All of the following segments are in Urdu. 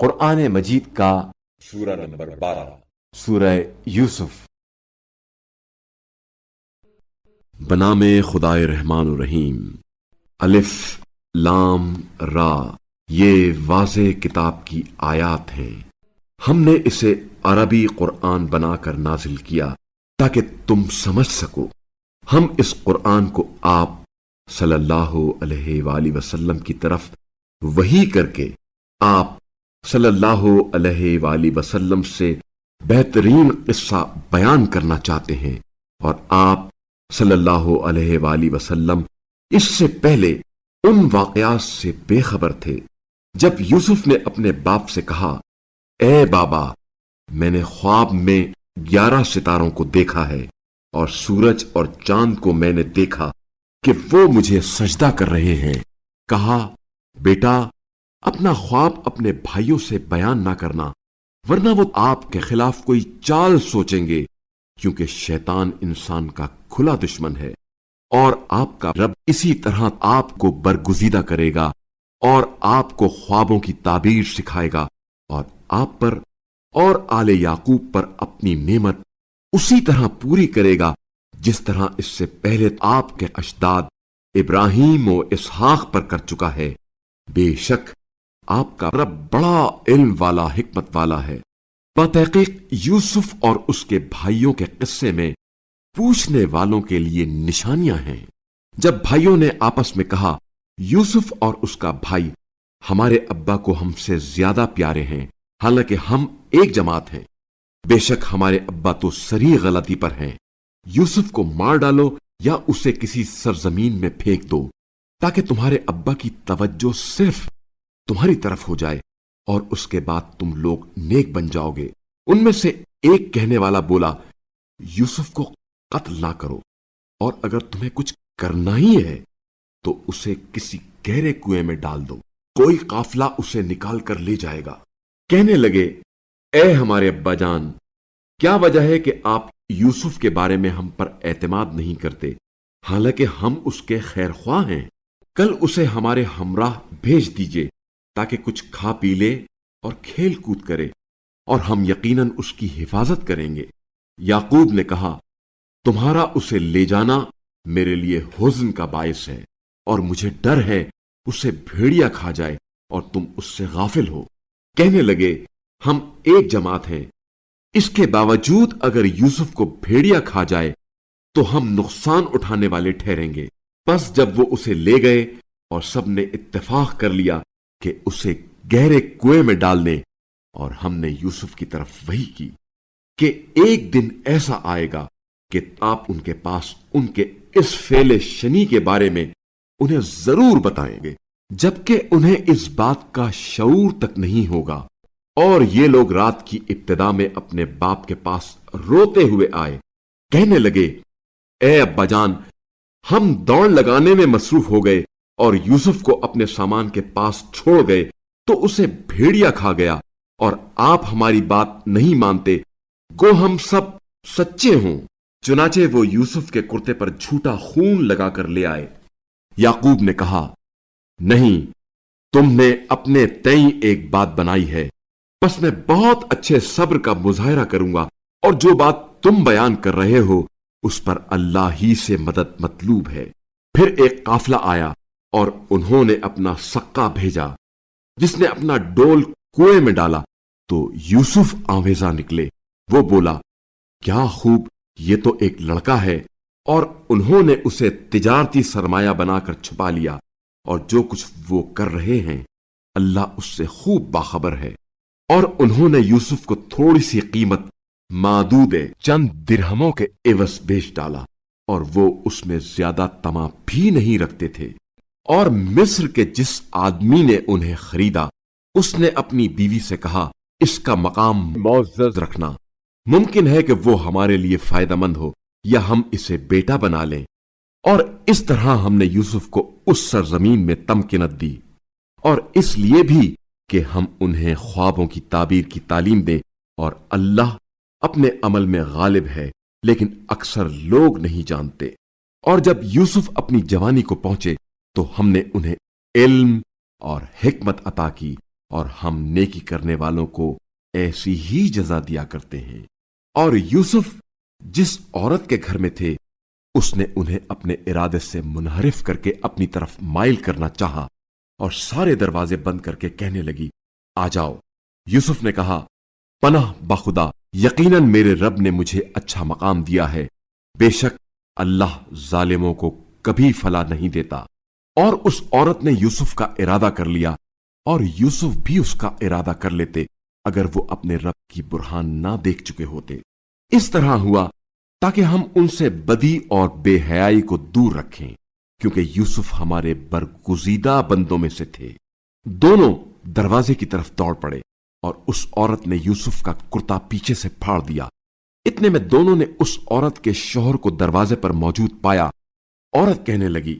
قرآن مجید کا سورہ نمبر 12 سورہ یوسف۔ بنام خدائے رحمان الرحیم۔ الف لام را، یہ واضح کتاب کی آیات ہیں۔ ہم نے اسے عربی قرآن بنا کر نازل کیا تاکہ تم سمجھ سکو۔ ہم اس قرآن کو آپ صلی اللہ علیہ وآلہ وسلم کی طرف وحی کر کے آپ صلی اللہ علیہ وآلہ وسلم سے بہترین قصہ بیان کرنا چاہتے ہیں، اور آپ صلی اللہ علیہ وآلہ وسلم اس سے پہلے ان واقعات سے بے خبر تھے جب یوسف نے اپنے باپ سے کہا، اے بابا، میں نے خواب میں 11 ستاروں کو دیکھا ہے اور سورج اور چاند کو میں نے دیکھا کہ وہ مجھے سجدہ کر رہے ہیں۔ کہا، بیٹا، اپنا خواب اپنے بھائیوں سے بیان نہ کرنا، ورنہ وہ آپ کے خلاف کوئی چال سوچیں گے، کیونکہ شیطان انسان کا کھلا دشمن ہے، اور آپ کا رب اسی طرح آپ کو برگزیدہ کرے گا اور آپ کو خوابوں کی تعبیر سکھائے گا، اور آپ پر اور آل یعقوب پر اپنی نعمت اسی طرح پوری کرے گا جس طرح اس سے پہلے آپ کے اجداد ابراہیم و اسحاق پر کر چکا ہے۔ بے شک آپ کا رب بڑا علم والا، حکمت والا ہے۔ بتحقیق یوسف اور اس کے بھائیوں کے قصے میں پوچھنے والوں کے لیے نشانیاں ہیں۔ جب بھائیوں نے آپس میں کہا، یوسف اور اس کا بھائی ہمارے ابا کو ہم سے زیادہ پیارے ہیں، حالانکہ ہم ایک جماعت ہیں، بے شک ہمارے ابا تو صریح غلطی پر ہیں، یوسف کو مار ڈالو یا اسے کسی سرزمین میں پھینک دو تاکہ تمہارے ابا کی توجہ صرف تمہاری طرف ہو جائے، اور اس کے بعد تم لوگ نیک بن جاؤ گے۔ ان میں سے ایک کہنے والا بولا، یوسف کو قتل نہ کرو، اور اگر تمہیں کچھ کرنا ہی ہے تو اسے کسی گہرے کنویں میں ڈال دو، کوئی قافلہ اسے نکال کر لے جائے گا۔ کہنے لگے، اے ہمارے ابا جان، کیا وجہ ہے کہ آپ یوسف کے بارے میں ہم پر اعتماد نہیں کرتے، حالانکہ ہم اس کے خیر خواہ ہیں؟ کل اسے ہمارے ہمراہ بھیج دیجئے تاکہ کچھ کھا پی لے اور کھیل کود کرے، اور ہم یقیناً اس کی حفاظت کریں گے۔ یعقوب نے کہا، تمہارا اسے لے جانا میرے لیے حزن کا باعث ہے، اور مجھے ڈر ہے اسے بھیڑیا کھا جائے اور تم اس سے غافل ہو۔ کہنے لگے، ہم ایک جماعت ہیں، اس کے باوجود اگر یوسف کو بھیڑیا کھا جائے تو ہم نقصان اٹھانے والے ٹھہریں گے۔ پس جب وہ اسے لے گئے اور سب نے اتفاق کر لیا کہ اسے گہرے کنویں میں ڈال دیں، اور ہم نے یوسف کی طرف وحی کی کہ ایک دن ایسا آئے گا کہ آپ ان کے پاس ان کے اس فعل شنی کے بارے میں انہیں ضرور بتائیں گے، جبکہ انہیں اس بات کا شعور تک نہیں ہوگا۔ اور یہ لوگ رات کی ابتدا میں اپنے باپ کے پاس روتے ہوئے آئے، کہنے لگے، اے ابا جان، ہم دوڑ لگانے میں مصروف ہو گئے اور یوسف کو اپنے سامان کے پاس چھوڑ گئے تو اسے بھیڑیا کھا گیا، اور آپ ہماری بات نہیں مانتے، گو ہم سب سچے ہوں۔ چنانچہ وہ یوسف کے کرتے پر جھوٹا خون لگا کر لے آئے۔ یعقوب نے کہا، نہیں، تم نے اپنے تئیں ایک بات بنائی ہے، بس میں بہت اچھے صبر کا مظاہرہ کروں گا، اور جو بات تم بیان کر رہے ہو اس پر اللہ ہی سے مدد مطلوب ہے۔ پھر ایک قافلہ آیا اور انہوں نے اپنا سقا بھیجا، جس نے اپنا ڈول کنویں میں ڈالا تو یوسف آویزاں نکلے۔ وہ بولا، کیا خوب، یہ تو ایک لڑکا ہے، اور انہوں نے اسے تجارتی سرمایہ بنا کر چھپا لیا، اور جو کچھ وہ کر رہے ہیں اللہ اس سے خوب باخبر ہے۔ اور انہوں نے یوسف کو تھوڑی سی قیمت معدود چند درہموں کے عوض بیچ ڈالا، اور وہ اس میں زیادہ طمع بھی نہیں رکھتے تھے۔ اور مصر کے جس آدمی نے انہیں خریدا، اس نے اپنی بیوی سے کہا، اس کا مقام معزز رکھنا، ممکن ہے کہ وہ ہمارے لیے فائدہ مند ہو، یا ہم اسے بیٹا بنا لیں۔ اور اس طرح ہم نے یوسف کو اس سرزمین میں تمکنت دی، اور اس لیے بھی کہ ہم انہیں خوابوں کی تعبیر کی تعلیم دیں، اور اللہ اپنے عمل میں غالب ہے، لیکن اکثر لوگ نہیں جانتے۔ اور جب یوسف اپنی جوانی کو پہنچے تو ہم نے انہیں علم اور حکمت عطا کی، اور ہم نیکی کرنے والوں کو ایسی ہی جزا دیا کرتے ہیں۔ اور یوسف جس عورت کے گھر میں تھے اس نے انہیں اپنے ارادے سے منحرف کر کے اپنی طرف مائل کرنا چاہا اور سارے دروازے بند کر کے کہنے لگی، آ جاؤ۔ یوسف نے کہا، پناہ بخدا، یقیناً میرے رب نے مجھے اچھا مقام دیا ہے، بے شک اللہ ظالموں کو کبھی فلاح نہیں دیتا۔ اور اس عورت نے یوسف کا ارادہ کر لیا، اور یوسف بھی اس کا ارادہ کر لیتے اگر وہ اپنے رب کی برہان نہ دیکھ چکے ہوتے۔ اس طرح ہوا تاکہ ہم ان سے بدی اور بے حیائی کو دور رکھیں، کیونکہ یوسف ہمارے برگزیدہ بندوں میں سے تھے۔ دونوں دروازے کی طرف دوڑ پڑے اور اس عورت نے یوسف کا کرتا پیچھے سے پھاڑ دیا۔ اتنے میں دونوں نے اس عورت کے شوہر کو دروازے پر موجود پایا۔ عورت کہنے لگی،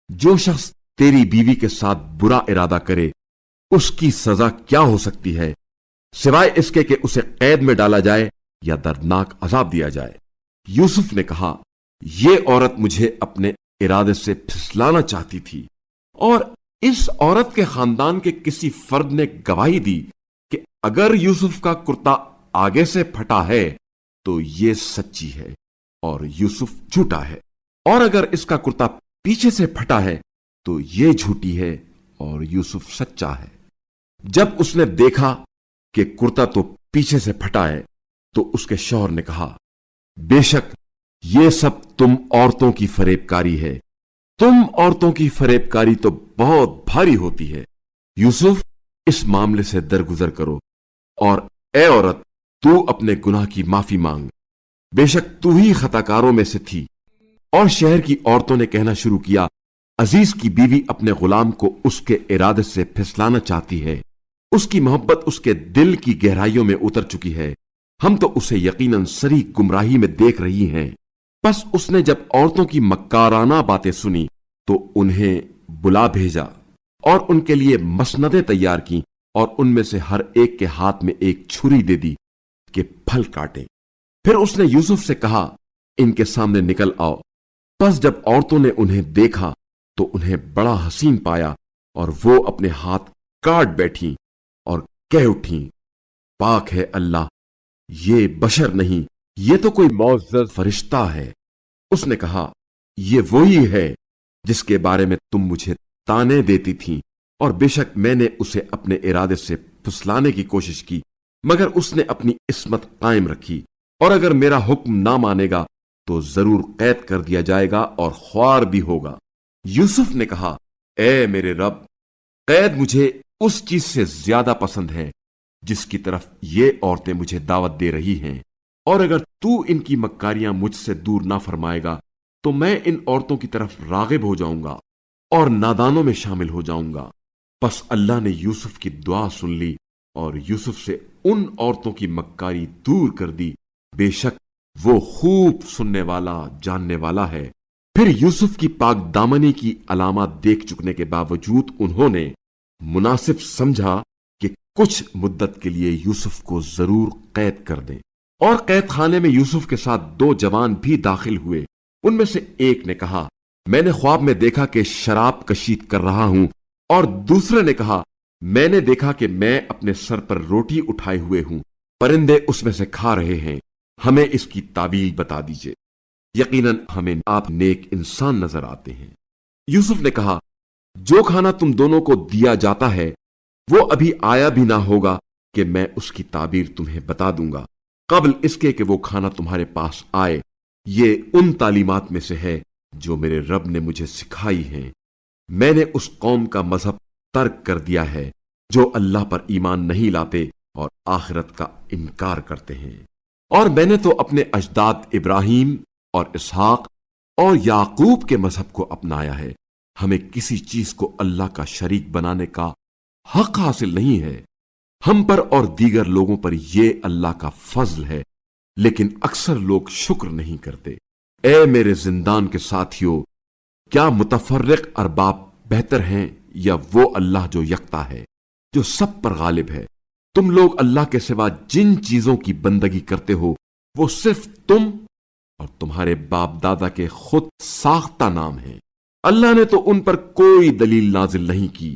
جو شخص تیری بیوی کے ساتھ برا ارادہ کرے اس کی سزا کیا ہو سکتی ہے سوائے اس کے کہ اسے قید میں ڈالا جائے یا دردناک عذاب دیا جائے۔ یوسف نے کہا، یہ عورت مجھے اپنے ارادے سے پھسلانا چاہتی تھی، اور اس عورت کے خاندان کے کسی فرد نے گواہی دی کہ اگر یوسف کا کرتا آگے سے پھٹا ہے تو یہ سچی ہے اور یوسف جھوٹا ہے، اور اگر اس کا کرتا پیچھے سے پھٹا ہے تو یہ جھوٹی ہے اور یوسف سچا ہے۔ جب اس نے دیکھا کہ کرتا تو پیچھے سے پھٹا ہے تو اس کے شوہر نے کہا، بے شک یہ سب تم عورتوں کی فریب کاری ہے، تم عورتوں کی فریب کاری تو بہت بھاری ہوتی ہے۔ یوسف، اس معاملے سے درگزر کرو، اور اے عورت، تو اپنے گناہ کی معافی مانگ، بے شک تو ہی خطاکاروں میں سے تھی۔ اور شہر کی عورتوں نے کہنا شروع کیا، عزیز کی بیوی اپنے غلام کو اس کے ارادے سے پھسلانا چاہتی ہے، اس کی محبت اس کے دل کی گہرائیوں میں اتر چکی ہے، ہم تو اسے یقیناً سری گمراہی میں دیکھ رہی ہیں۔ پس اس نے جب عورتوں کی مکارانہ باتیں سنی تو انہیں بلا بھیجا اور ان کے لیے مسندیں تیار کی، اور ان میں سے ہر ایک کے ہاتھ میں ایک چھری دے دی کہ پھل کاٹیں۔ پھر اس نے یوسف سے کہا، ان کے سامنے نکل آؤ۔ پس جب عورتوں نے انہیں دیکھا تو انہیں بڑا حسین پایا، اور وہ اپنے ہاتھ کاٹ بیٹھیں اور کہہ اٹھیں، پاک ہے اللہ، یہ بشر نہیں، یہ تو کوئی معزز فرشتہ ہے۔ اس نے کہا، یہ وہی ہے جس کے بارے میں تم مجھے تانے دیتی تھیں، اور بے شک میں نے اسے اپنے ارادے سے پھسلانے کی کوشش کی، مگر اس نے اپنی عصمت قائم رکھی، اور اگر میرا حکم نہ مانے گا تو ضرور قید کر دیا جائے گا اور خوار بھی ہوگا۔ یوسف نے کہا، اے میرے رب، قید مجھے اس چیز سے زیادہ پسند ہے جس کی طرف یہ عورتیں مجھے دعوت دے رہی ہیں، اور اگر تو ان کی مکاریاں مجھ سے دور نہ فرمائے گا تو میں ان عورتوں کی طرف راغب ہو جاؤں گا اور نادانوں میں شامل ہو جاؤں گا۔ پس اللہ نے یوسف کی دعا سن لی اور یوسف سے ان عورتوں کی مکاری دور کر دی، بے شک وہ خوب سننے والا جاننے والا ہے۔ پھر یوسف کی پاک دامنی کی علامات دیکھ چکنے کے باوجود انہوں نے مناسب سمجھا کہ کچھ مدت کے لیے یوسف کو ضرور قید کر دیں، اور قید خانے میں یوسف کے ساتھ 2 جوان بھی داخل ہوئے۔ ان میں سے ایک نے کہا، میں نے خواب میں دیکھا کہ شراب کشید کر رہا ہوں، اور دوسرے نے کہا، میں نے دیکھا کہ میں اپنے سر پر روٹی اٹھائے ہوئے ہوں، پرندے اس میں سے کھا رہے ہیں، ہمیں اس کی تعبیر بتا دیجئے، یقیناً ہمیں آپ نیک انسان نظر آتے ہیں۔ یوسف نے کہا، جو کھانا تم دونوں کو دیا جاتا ہے وہ ابھی آیا بھی نہ ہوگا کہ میں اس کی تعبیر تمہیں بتا دوں گا، قبل اس کے کہ وہ کھانا تمہارے پاس آئے۔ یہ ان تعلیمات میں سے ہے جو میرے رب نے مجھے سکھائی ہیں۔ میں نے اس قوم کا مذہب ترک کر دیا ہے جو اللہ پر ایمان نہیں لاتے اور آخرت کا انکار کرتے ہیں، اور میں نے تو اپنے اجداد ابراہیم اور اسحاق اور یعقوب کے مذہب کو اپنایا ہے۔ ہمیں کسی چیز کو اللہ کا شریک بنانے کا حق حاصل نہیں ہے۔ ہم پر اور دیگر لوگوں پر یہ اللہ کا فضل ہے، لیکن اکثر لوگ شکر نہیں کرتے۔ اے میرے زندان کے ساتھیوں، کیا متفرق ارباب بہتر ہیں یا وہ اللہ جو یکتا ہے، جو سب پر غالب ہے؟ تم لوگ اللہ کے سوا جن چیزوں کی بندگی کرتے ہو وہ صرف تم اور تمہارے باپ دادا کے خود ساختہ نام ہیں۔ اللہ نے تو ان پر کوئی دلیل نازل نہیں کی،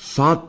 7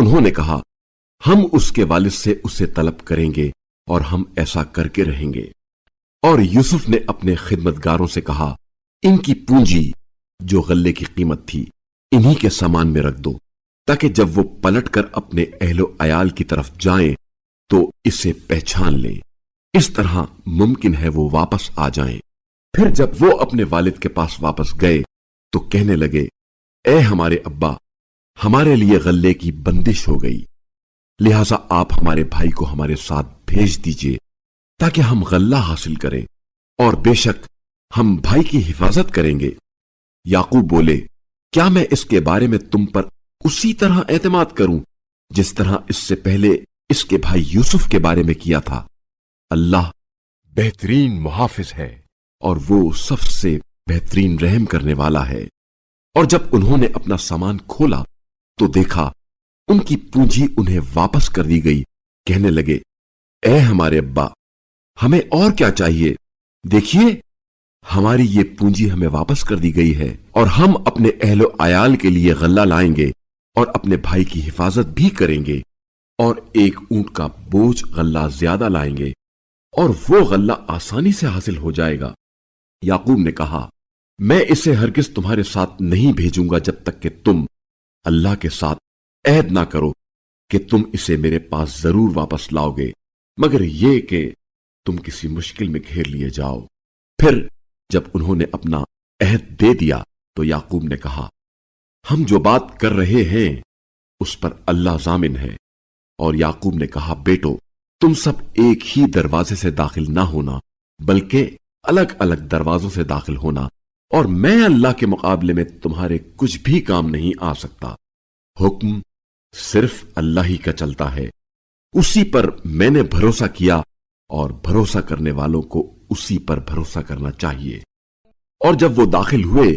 انہوں نے کہا ہم اس کے والد سے اسے طلب کریں گے اور ہم ایسا کر کے رہیں گے۔ اور یوسف نے اپنے خدمتگاروں سے کہا ان کی پونجی جو غلے کی قیمت تھی انہی کے سامان میں رکھ دو، تاکہ جب وہ پلٹ کر اپنے اہل و عیال کی طرف جائیں تو اسے پہچان لیں، اس طرح ممکن ہے وہ واپس آ جائیں۔ پھر جب وہ اپنے والد کے پاس واپس گئے تو کہنے لگے اے ہمارے ابا، ہمارے لیے غلے کی بندش ہو گئی، لہذا آپ ہمارے بھائی کو ہمارے ساتھ بھیج دیجئے تاکہ ہم غلہ حاصل کریں، اور بے شک ہم بھائی کی حفاظت کریں گے۔ یعقوب بولے کیا میں اس کے بارے میں تم پر اسی طرح اعتماد کروں جس طرح اس سے پہلے اس کے بھائی یوسف کے بارے میں کیا تھا؟ اللہ بہترین محافظ ہے اور وہ سب سے بہترین رحم کرنے والا ہے۔ اور جب انہوں نے اپنا سامان کھولا تو دیکھا ان کی پونجی انہیں واپس کر دی گئی۔ کہنے لگے اے ہمارے ابا، ہمیں اور کیا چاہیے؟ دیکھیے ہماری یہ پونجی ہمیں واپس کر دی گئی ہے، اور ہم اپنے اہل و عیال کے لیے غلہ لائیں گے اور اپنے بھائی کی حفاظت بھی کریں گے، اور ایک اونٹ کا بوجھ غلہ زیادہ لائیں گے، اور وہ غلہ آسانی سے حاصل ہو جائے گا۔ یعقوب نے کہا میں اسے ہرگز تمہارے ساتھ نہیں بھیجوں گا جب تک کہ تم اللہ کے ساتھ عہد نہ کرو کہ تم اسے میرے پاس ضرور واپس لاؤ گے، مگر یہ کہ تم کسی مشکل میں گھیر لیے جاؤ۔ پھر جب انہوں نے اپنا عہد دے دیا تو یعقوب نے کہا ہم جو بات کر رہے ہیں اس پر اللہ ضامن ہے۔ اور یعقوب نے کہا بیٹو، تم سب ایک ہی دروازے سے داخل نہ ہونا بلکہ الگ الگ دروازوں سے داخل ہونا، اور میں اللہ کے مقابلے میں تمہارے کچھ بھی کام نہیں آ سکتا۔ حکم صرف اللہ ہی کا چلتا ہے، اسی پر میں نے بھروسہ کیا اور بھروسہ کرنے والوں کو اسی پر بھروسہ کرنا چاہیے۔ اور جب وہ داخل ہوئے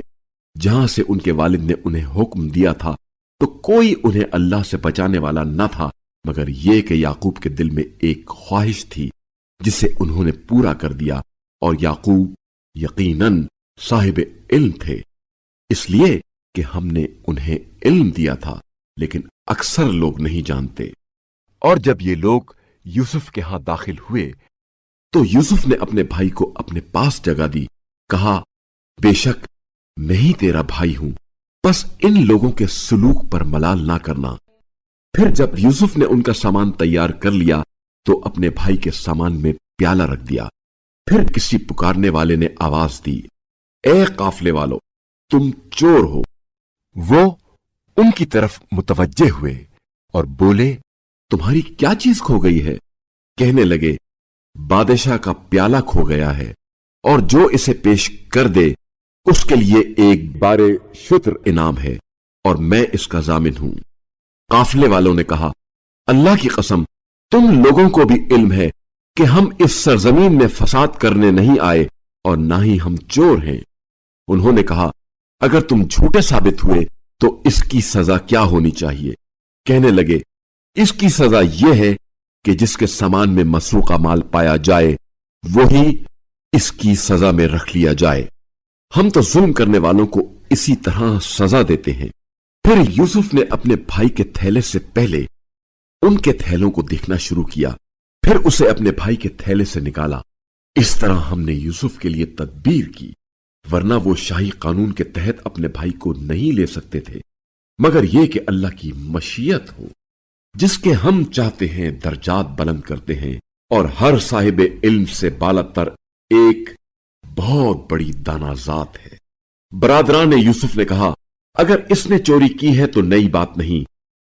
جہاں سے ان کے والد نے انہیں حکم دیا تھا تو کوئی انہیں اللہ سے بچانے والا نہ تھا مگر یہ کہ یعقوب کے دل میں ایک خواہش تھی جسے انہوں نے پورا کر دیا، اور یعقوب یقیناً صاحب علم تھے، اس لیے کہ ہم نے انہیں علم دیا تھا لیکن اکثر لوگ نہیں جانتے۔ اور جب یہ لوگ یوسف کے ہاں داخل ہوئے تو یوسف نے اپنے بھائی کو اپنے پاس جگہ دی، کہا بے شک میں ہی تیرا بھائی ہوں، بس ان لوگوں کے سلوک پر ملال نہ کرنا۔ پھر جب یوسف نے ان کا سامان تیار کر لیا تو اپنے بھائی کے سامان میں پیالہ رکھ دیا۔ پھر کسی پکارنے والے نے آواز دی اے قافلے والو، تم چور ہو۔ وہ ان کی طرف متوجہ ہوئے اور بولے تمہاری کیا چیز کھو گئی ہے؟ کہنے لگے بادشاہ کا پیالہ کھو گیا ہے، اور جو اسے پیش کر دے اس کے لیے ایک بارے شتر انعام ہے، اور میں اس کا ضامن ہوں۔ قافلے والوں نے کہا اللہ کی قسم تم لوگوں کو بھی علم ہے کہ ہم اس سرزمین میں فساد کرنے نہیں آئے اور نہ ہی ہم چور ہیں۔ انہوں نے کہا اگر تم جھوٹے ثابت ہوئے تو اس کی سزا کیا ہونی چاہیے؟ کہنے لگے اس کی سزا یہ ہے کہ جس کے سامان میں مسروقہ مال پایا جائے وہی اس کی سزا میں رکھ لیا جائے۔ ہم تو ظلم کرنے والوں کو اسی طرح سزا دیتے ہیں۔ پھر یوسف نے اپنے بھائی کے تھیلے سے پہلے ان کے تھیلوں کو دیکھنا شروع کیا، پھر اسے اپنے بھائی کے تھیلے سے نکالا۔ اس طرح ہم نے یوسف کے لیے تدبیر کی، ورنہ وہ شاہی قانون کے تحت اپنے بھائی کو نہیں لے سکتے تھے، مگر یہ کہ اللہ کی مشیت ہو، جس کے ہم چاہتے ہیں درجات بلند کرتے ہیں، اور ہر صاحب علم سے بالاتر ایک بہت بڑی دانا ذات ہے۔ برادران یوسف نے کہا اگر اس نے چوری کی ہے تو نئی بات نہیں،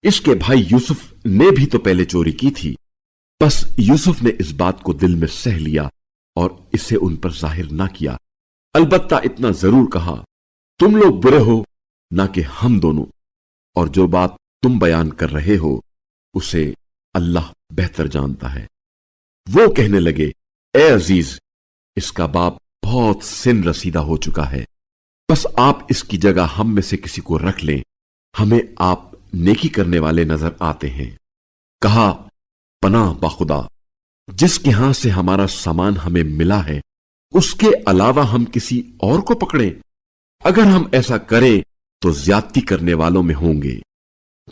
اس کے بھائی یوسف نے بھی تو پہلے چوری کی تھی۔ بس یوسف نے اس بات کو دل میں سہ لیا اور اسے ان پر ظاہر نہ کیا، البتہ اتنا ضرور کہا تم لوگ برے ہو نہ کہ ہم دونوں، اور جو بات تم بیان کر رہے ہو اسے اللہ بہتر جانتا ہے۔ وہ کہنے لگے اے عزیز، اس کا باپ بہت سن رسیدہ ہو چکا ہے، بس آپ اس کی جگہ ہم میں سے کسی کو رکھ لیں، ہمیں آپ نیکی کرنے والے نظر آتے ہیں۔ کہا پناہ بخدا، جس کے ہاں سے ہمارا سامان ہمیں ملا ہے اس کے علاوہ ہم کسی اور کو پکڑیں؟ اگر ہم ایسا کریں تو زیادتی کرنے والوں میں ہوں گے۔